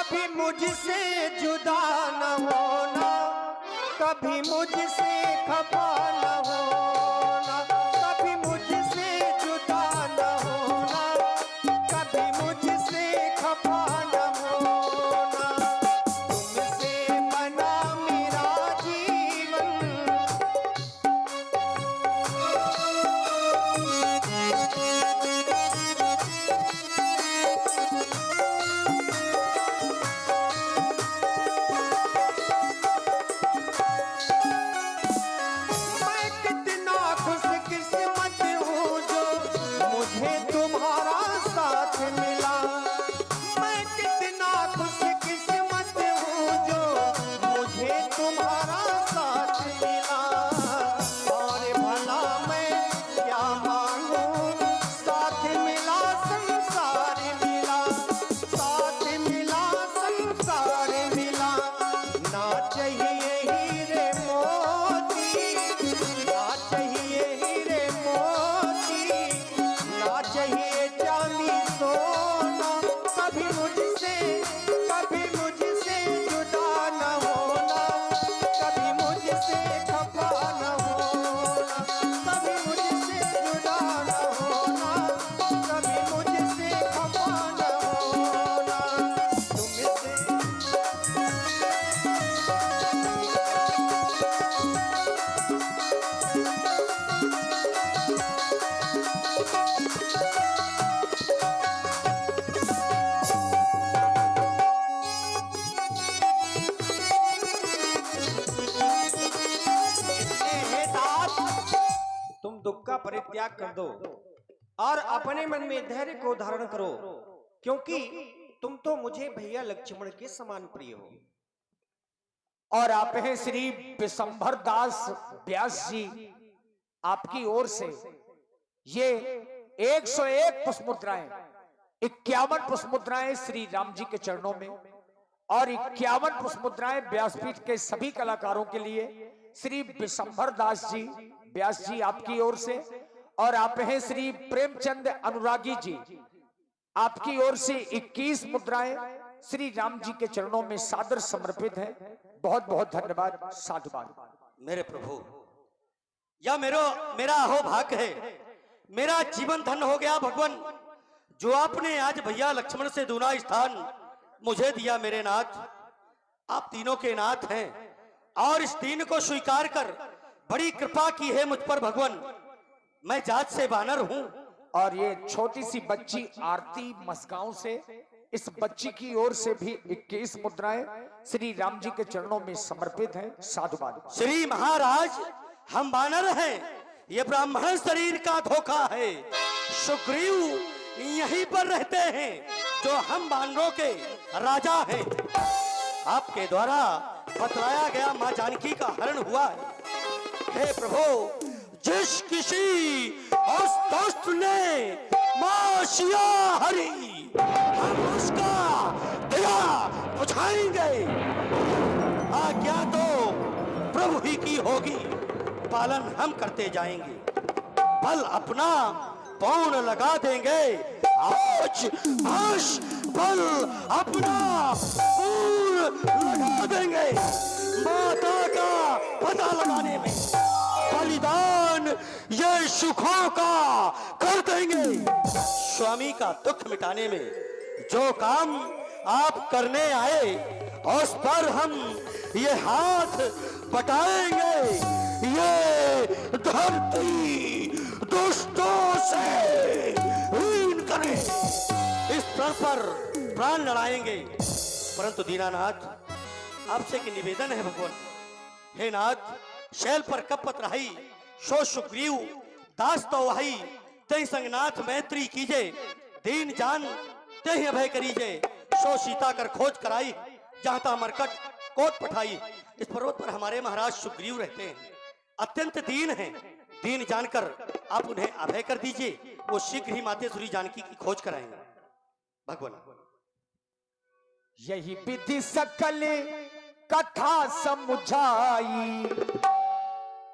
कभी मुझसे जुदा न होना, कभी मुझसे खफा न होना, कभी मुझसे जुदा न होना, कभी मुझसे खफा न होना। तुमसे बना मेरा जीवन, मैं कितना खुशकिस्मत हूँ जो मुझे तुम्हारा साथ मिला। मैं कितना खुशकिस्मत हूँ जो मुझे तुम्हारा साथ मिला। और भला मैं क्या मांगूं, साथ मिला संसार मिला, साथ मिला संसार मिला। ना चाहिए हीरे मोती, ना चाहिए हीरे मोती, ना चाहिए चांदी सोना। कभी मुझसे जुदा न होना, कभी मुझसे खफा न होना, कभी मुझसे जुदा न होना, कभी मुझसे खफा न होना। तुमसे हे दास, तुम दुख का परित्याग कर दो और अपने मन में धैर्य को धारण करो, क्योंकि तुम तो मुझे भैया लक्ष्मण के समान प्रिय हो। और आप हैं श्री विशंभर दास व्यास जी, आपकी ओर से ये 101 पुष्प मुद्राएं, 51 पुष्प मुद्राएं श्री राम जी के चरणों में और 51 पुष्प मुद्राएं व्यासपीठ के सभी कलाकारों के लिए श्री विशंभर दास जी व्यास जी आपकी ओर से। और आप हैं श्री प्रेमचंद अनुरागी जी, आपकी ओर से 21 मुद्राएं श्री राम जी के चरणों में सादर समर्पित है। बहुत बहुत धन्यवाद, साधुवाद। मेरे प्रभु, यह मेरा अहोभाग्य है, मेरा जीवन धन्य हो गया भगवान, जो आपने आज भैया लक्ष्मण से दूना स्थान मुझे दिया। मेरे नाथ, आप तीनों के नाथ हैं और इस दीन को स्वीकार कर बड़ी कृपा की है मुझ पर भगवान। मैं जात से बानर हूं। और ये छोटी सी बच्ची आरती मसगांव से, इस बच्ची की ओर से भी 21 मुद्राएं श्री राम जी के चरणों में समर्पित हैं। साधुवाद। श्री महाराज, हम बानर हैं, ये ब्राह्मण शरीर का धोखा है। सुग्रीव यहीं पर रहते हैं जो हम बानरों के राजा हैं। आपके द्वारा बतलाया गया मां जानकी का हरण हुआ है। हे प्रभु, जिस किसी अस्त्र ने मां सिया हरी, हम उसका दिया बुझाएंगे। आज्ञा तो प्रभु ही की होगी, पालन हम करते जाएंगे, बल अपना पौन लगा देंगे। आज बल अपना पूर्ण लगा देंगे। माता का पता लगाने में बलिदान ये सुखों का कर देंगे। स्वामी का दुख मिटाने में जो काम आप करने आए, उस पर हम ये हाथ बटाएंगे। ये धरती दुष्टों से हीन करे, इस स्तर पर प्राण लड़ाएंगे। परंतु दीनानाथ, आपसे की निवेदन है भगवान। हे नाथ, शैल पर कपत रही, सो सुग्रीव दास तो वही। तय संगनाथ मैत्री कीजे, दीन जान तय अभय करीजे। सो सीता कर खोज कराई, जहां ता मरकट कोट पठाई। इस पर्वत पर हमारे महाराज सुग्रीव रहते हैं, अत्यंत दीन हैं। दीन जानकर आप उन्हें अभय कर दीजिए, वो शीघ्र ही मातेश्वरी जानकी की खोज कराएंगे भगवान। यही विधि सकल कथा समझाई,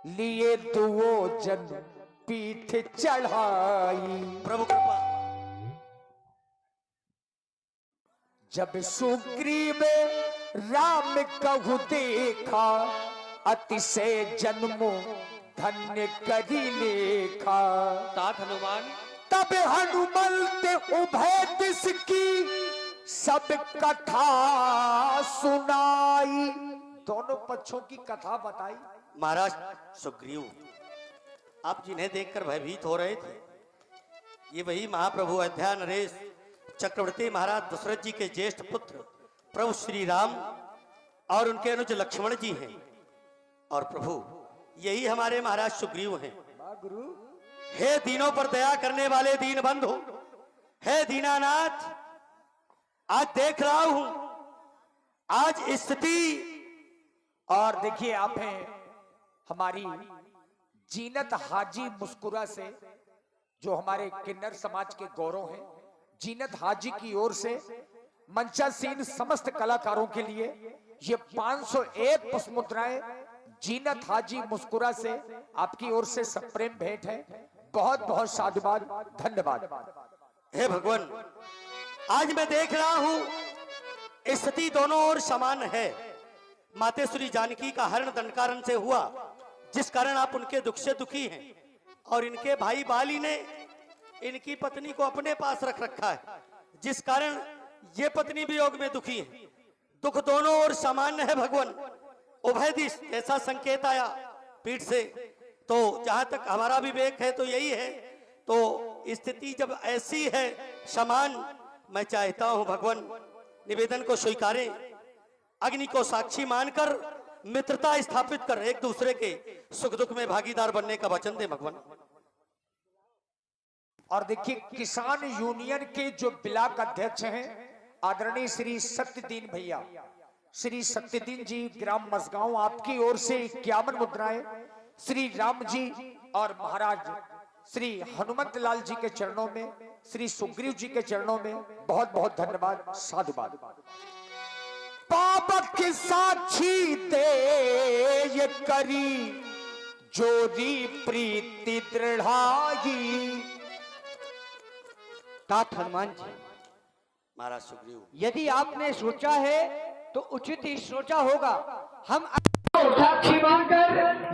लिए दुओ जन पीठ चढ़ाई। प्रभु कृपा। जब सुग्रीव राम कहु देखा, अतिशय जन्मो धन्य करी लेखा। तात हनुमान तब हनुमंत उभय दिस की, सब कथा सुनाई। दोनों पक्षों की कथा बताई। महाराज सुग्रीव, आप जिन्हें देखकर भयभीत हो रहे थे, ये वही महाप्रभु अयोध्या नरेश चक्रवर्ती महाराज दशरथ जी के ज्येष्ठ पुत्र प्रभु श्री राम और उनके अनुज लक्ष्मण जी हैं। और प्रभु यही हमारे महाराज सुग्रीव हैं। गुरु हे दीनों पर दया करने वाले दीन बंधु, हे दीनानाथ, आज देख रहा हूं आज स्थिति। और देखिए आप हैं हमारी जीनत हाजी मुस्कुरा से, जो हमारे किन्नर समाज के गौरव हैं। जीनत हाजी की ओर से मंचासीन समस्त कलाकारों के लिए ये 501 पुष्पमुद्राएं जीनत हाजी मुस्कुरा से आपकी ओर से सप्रेम भेंट है। बहुत बहुत साधुवाद, धन्यवाद। हे भगवान, आज मैं देख रहा हूं स्थिति दोनों ओर समान है। मातेश्वरी जानकी का हरण दंडकारन से हुआ, जिस कारण आप उनके दुख से दुखी हैं, और इनके भाई बाली ने इनकी पत्नी को अपने पास रख रखा है, जिस कारण ये पत्नी वियोग में दुखी है। दुख दोनों ओर सामान्य है भगवान। उभय दिश ऐसा संकेत आया पीठ से, तो जहां तक हमारा विवेक है तो यही है। तो स्थिति जब ऐसी है समान, मैं चाहता हूं भगवान निवेदन को स्वीकारें, अग्नि को साक्षी मानकर मित्रता स्थापित कर एक दूसरे के सुख दुख में भागीदार बनने का वचन दे भगवान। और देखिए किसान यूनियन के जो ब्लॉक अध्यक्ष हैं आदरणीय श्री सत्यदीन भैया, श्री सत्यदीन जी ग्राम मसगांव, आपकी ओर से 51 मुद्राएं श्री राम जी और महाराज श्री हनुमत लाल जी के चरणों में, श्री सुग्रीव जी के चरणों में बहुत बहुत धन्यवाद, साधुवाद। पाप की साक्षी दे ये करी, जोरी प्रीति दृढ़ाई। तात हनुमान जी, महाराज सुग्रीव, यदि आपने सोचा है तो उचित ही सोचा होगा। हम साक्षी मानकर